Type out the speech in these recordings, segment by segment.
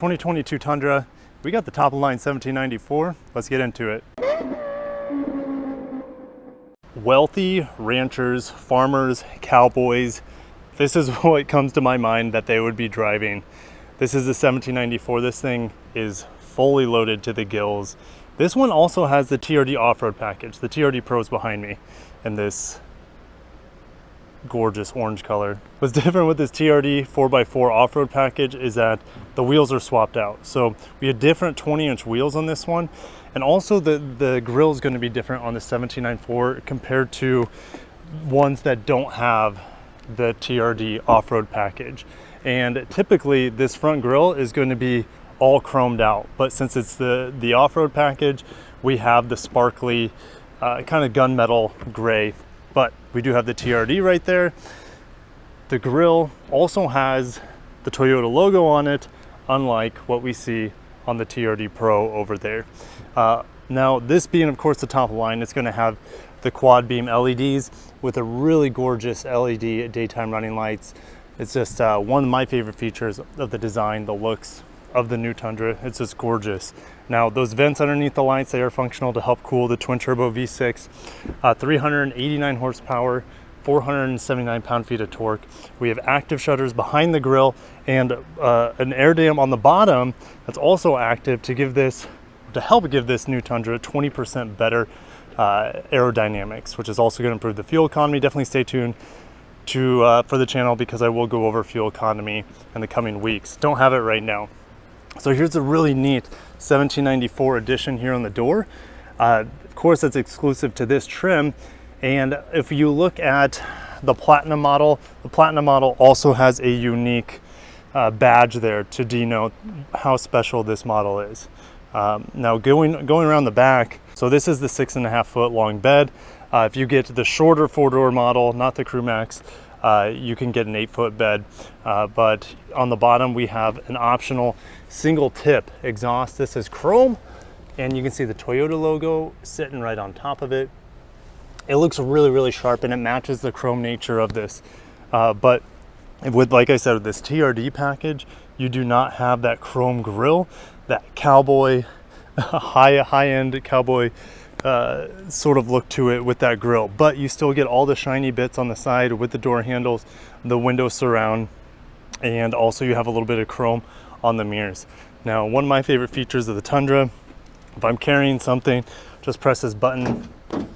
2022 Tundra. We got the top of the line 1794. Let's get into it. Wealthy ranchers, farmers, cowboys. This is what comes to my mind that they would be driving. This is the 1794. This thing is fully loaded to the gills. This one also has the TRD off-road package. The TRD Pro is behind me in this gorgeous orange color. What's different with this TRD 4x4 off-road package is that the wheels are swapped out. So we have different 20-inch wheels on this one, and also the grill is going to be different on the 1794 compared to ones that don't have the TRD off-road package. And typically this front grille is going to be all chromed out, but since it's the off-road package, we have the sparkly kind of gunmetal gray. But we do have the TRD right there. The grille also has the Toyota logo on it, unlike what we see on the TRD Pro over there. Now, this being, of course, the top line, it's going to have the quad beam LEDs with a really gorgeous LED daytime running lights. It's just one of my favorite features of the design, the looks of the new Tundra. It's just gorgeous. Now, those vents underneath the lights, they are functional to help cool the twin turbo V6, 389 horsepower, 479 pound-feet of torque. We have active shutters behind the grille and an air dam on the bottom that's also active to help give this new Tundra 20% better aerodynamics, which is also going to improve the fuel economy. Definitely stay tuned for the channel because I will go over fuel economy in the coming weeks. Don't have it right now. So here's a really neat 1794 edition here on the door. Of course, it's exclusive to this trim. And if you look at the Platinum model, the Platinum model also has a unique badge there to denote how special this model is. Now going around the back, so this is the 6.5 foot long bed. If you get the shorter 4-door model, not the Crew Max, you can get an 8-foot bed, but on the bottom we have an optional single tip exhaust. This is chrome, and you can see the Toyota logo sitting right on top of it. It looks really sharp, and it matches the chrome nature of this. But with, like I said, with this TRD package, you do not have that chrome grille, that cowboy, high-end cowboy sort of look to it with that grille, but you still get all the shiny bits on the side with the door handles, the window surround, and also you have a little bit of chrome on the mirrors. Now, one of my favorite features of the Tundra, if I'm carrying something, just press this button,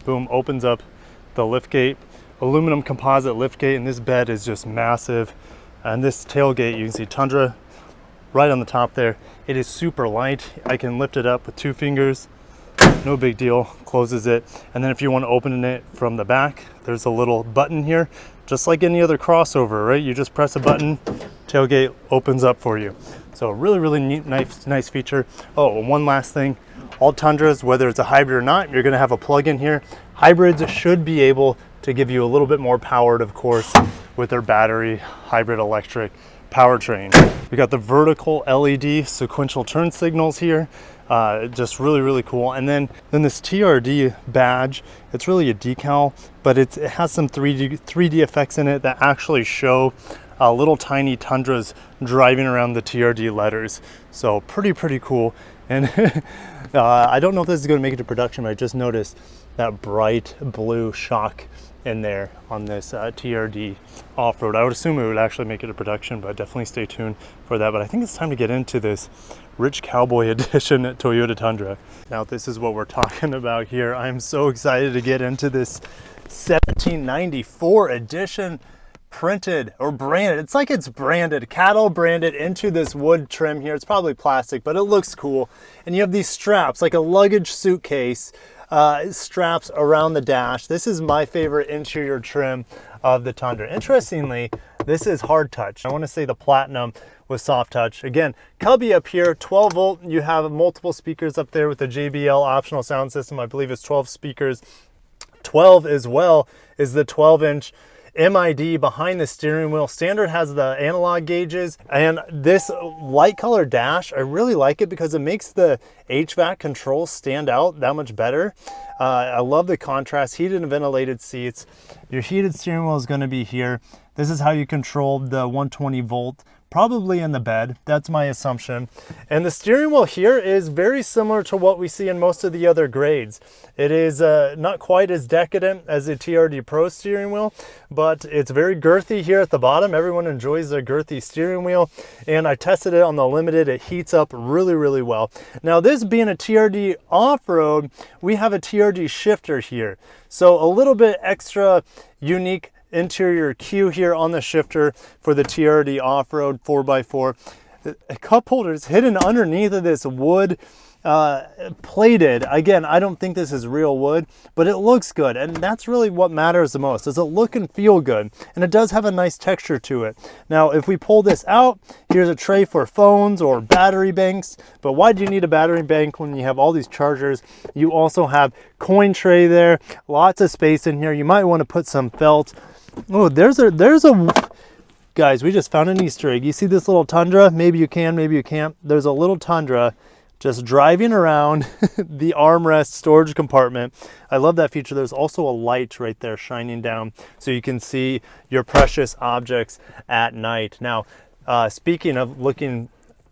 boom, opens up the liftgate, aluminum composite liftgate, and this bed is just massive. And this tailgate, you can see Tundra right on the top there. It is super light. I can lift it up with 2 fingers. No big deal, closes it. And then if you want to open it from the back, there's a little button here, just like any other crossover, right? You just press a button, tailgate opens up for you. So really neat, nice feature. Oh, and one last thing, all Tundras, whether it's a hybrid or not, you're gonna have a plug-in here. Hybrids should be able to give you a little bit more powered, of course, with their battery, hybrid electric powertrain. We got the vertical LED sequential turn signals here. Just really cool. And then this TRD badge, it's really a decal, but it has some 3D effects in it that actually show little tiny Tundras driving around the TRD letters. So pretty cool. And I don't know if this is going to make it to production, but I just noticed that bright blue shock in there on this TRD off-road. I would assume it would actually make it to production, but definitely stay tuned for that. But I think it's time to get into this rich cowboy edition Toyota Tundra. Now, this is what we're talking about here. I'm so excited to get into this 1794 edition, printed or branded. It's like it's branded, cattle branded into this wood trim here. It's probably plastic, but it looks cool. And you have these straps, like a luggage suitcase, straps around the dash. This is my favorite interior trim of the Tundra. Interestingly, this is hard touch. I want to say the Platinum was soft touch. Again, cubby up here, 12 volt. You have multiple speakers up there with the JBL optional sound system. I believe it's 12 speakers. 12 as well is the 12-inch MID behind the steering wheel. Standard has the analog gauges, and this light color dash, I really like it because it makes the HVAC controls stand out that much better. I love the contrast, heated and ventilated seats. Your heated steering wheel is going to be here. This is how you control the 120 volt probably in the bed. That's my assumption. And the steering wheel here is very similar to what we see in most of the other grades. It is not quite as decadent as the TRD Pro steering wheel, but it's very girthy here at the bottom. Everyone enjoys a girthy steering wheel, and I tested it on the Limited. It heats up really, really well. Now, this being a TRD off-road, we have a TRD shifter here. So a little bit extra unique interior cue here on the shifter for the TRD off-road 4x4. Cup holders hidden underneath of this wood plated. Again, I don't think this is real wood, but it looks good, and that's really what matters the most. Does it look and feel good? And it does have a nice texture to it. Now, if we pull this out, here's a tray for phones or battery banks. But why do you need a battery bank when you have all these chargers? You also have coin tray there, lots of space in here. You might want to put some felt. Oh, there's a guys, we just found an Easter egg. You see this little Tundra? Maybe you can, maybe you can't. There's a little Tundra just driving around the armrest storage compartment. I love that feature. There's also a light right there shining down so you can see your precious objects at night. Now, speaking of looking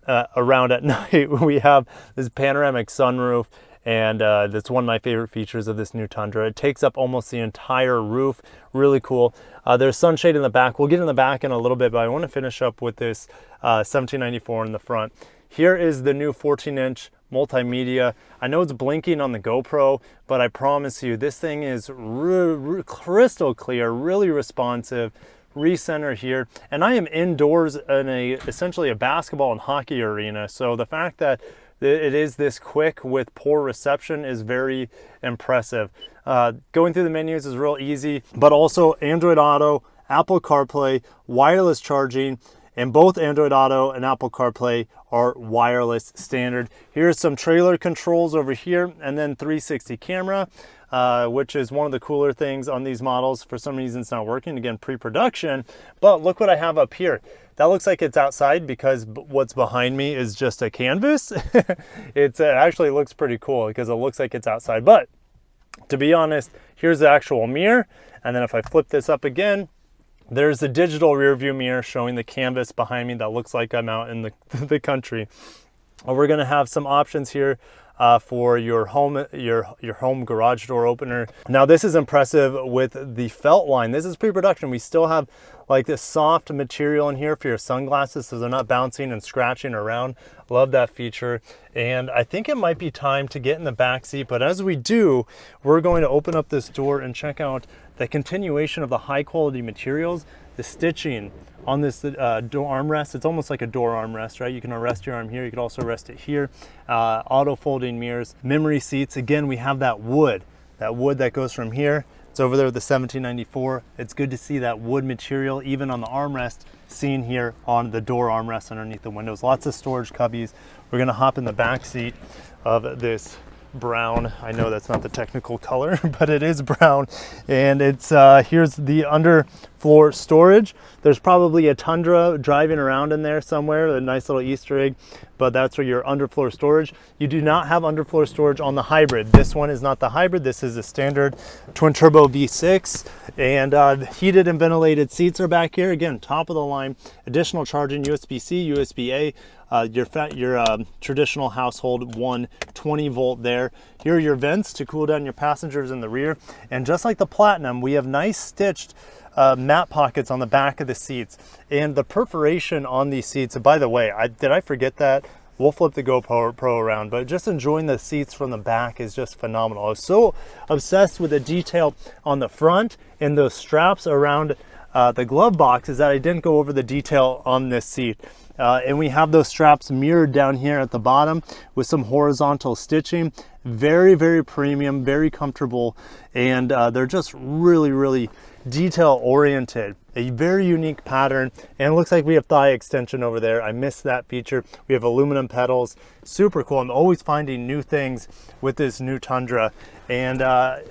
around at night, we have this panoramic sunroof, and that's one of my favorite features of this new Tundra. It takes up almost the entire roof. Really cool. There's sunshade in the back. We'll get in the back in a little bit, but I want to finish up with this 1794 in the front. Here is the new 14-inch multimedia. I know it's blinking on the GoPro, but I promise you this thing is crystal clear, really responsive. Recenter here, and I am indoors in essentially a basketball and hockey arena, so the fact that it is this quick with poor reception is very impressive. Going through the menus is real easy, but also Android Auto, Apple CarPlay, wireless charging, and both Android Auto and Apple CarPlay are wireless standard. Here's some trailer controls over here, and then 360 camera, which is one of the cooler things on these models. For some reason it's not working, again, pre-production, but look what I have up here. That looks like it's outside because what's behind me is just a canvas. It actually looks pretty cool because it looks like it's outside, but to be honest, here's the actual mirror, and then if I flip this up again, there's the digital rear view mirror showing the canvas behind me that looks like I'm out in the country. We're gonna have some options here for your home garage door opener. Now this is impressive with the felt line. This is pre-production. We still have like this soft material in here for your sunglasses so they're not bouncing and scratching around. Love that feature. And I think it might be time to get in the back seat, but as we do, we're going to open up this door and check out the continuation of the high quality materials, the stitching on this door armrest. It's almost like a door armrest, right? You can rest your arm here. You can also rest it here. Auto folding mirrors, memory seats. Again, we have that wood that goes from here. It's over there with the 1794. It's good to see that wood material even on the armrest seen here on the door armrest underneath the windows. Lots of storage cubbies. We're gonna hop in the back seat of this brown. I know that's not the technical color, but it is brown. And it's here's the underfloor storage. There's probably a Tundra driving around in there somewhere, a nice little Easter egg, but that's for your underfloor storage. You do not have underfloor storage on the hybrid. This one is not the hybrid. This is a standard twin turbo V6, and heated and ventilated seats are back here. Again, top of the line, additional charging, USB-C, USB-A, your traditional household 120 volt there. Here are your vents to cool down your passengers in the rear. And just like the Platinum, we have nice stitched mat pockets on the back of the seats. And the perforation on these seats, by the way, did I forget that? We'll flip the GoPro around, but just enjoying the seats from the back is just phenomenal. I was so obsessed with the detail on the front and those straps around the glove box is that I didn't go over the detail on this seat. And we have those straps mirrored down here at the bottom with some horizontal stitching. Very, very premium, very comfortable, and they're just really, really detail oriented. A very unique pattern, and it looks like we have thigh extension over there. I missed that feature. We have aluminum pedals. Super cool. I'm always finding new things with this new Tundra. And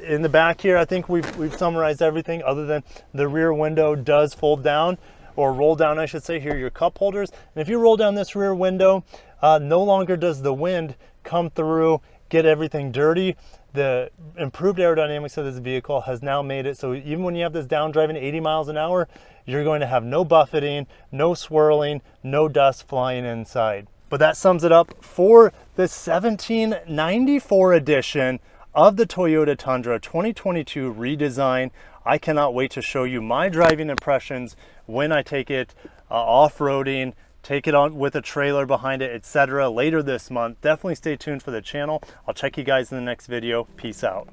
in the back here, I think we've summarized everything other than the rear window does fold down, or roll down, I should say. Here are your cup holders. And if you roll down this rear window, no longer does the wind come through, get everything dirty. The improved aerodynamics of this vehicle has now made it so even when you have this down driving 80 miles an hour, you're going to have no buffeting, no swirling, no dust flying inside. But that sums it up for the 1794 edition of the Toyota Tundra 2022 redesign. I cannot wait to show you my driving impressions when I take it off-roading, take it on with a trailer behind it, etc. later this month. Definitely stay tuned for the channel. I'll check you guys in the next video. Peace out.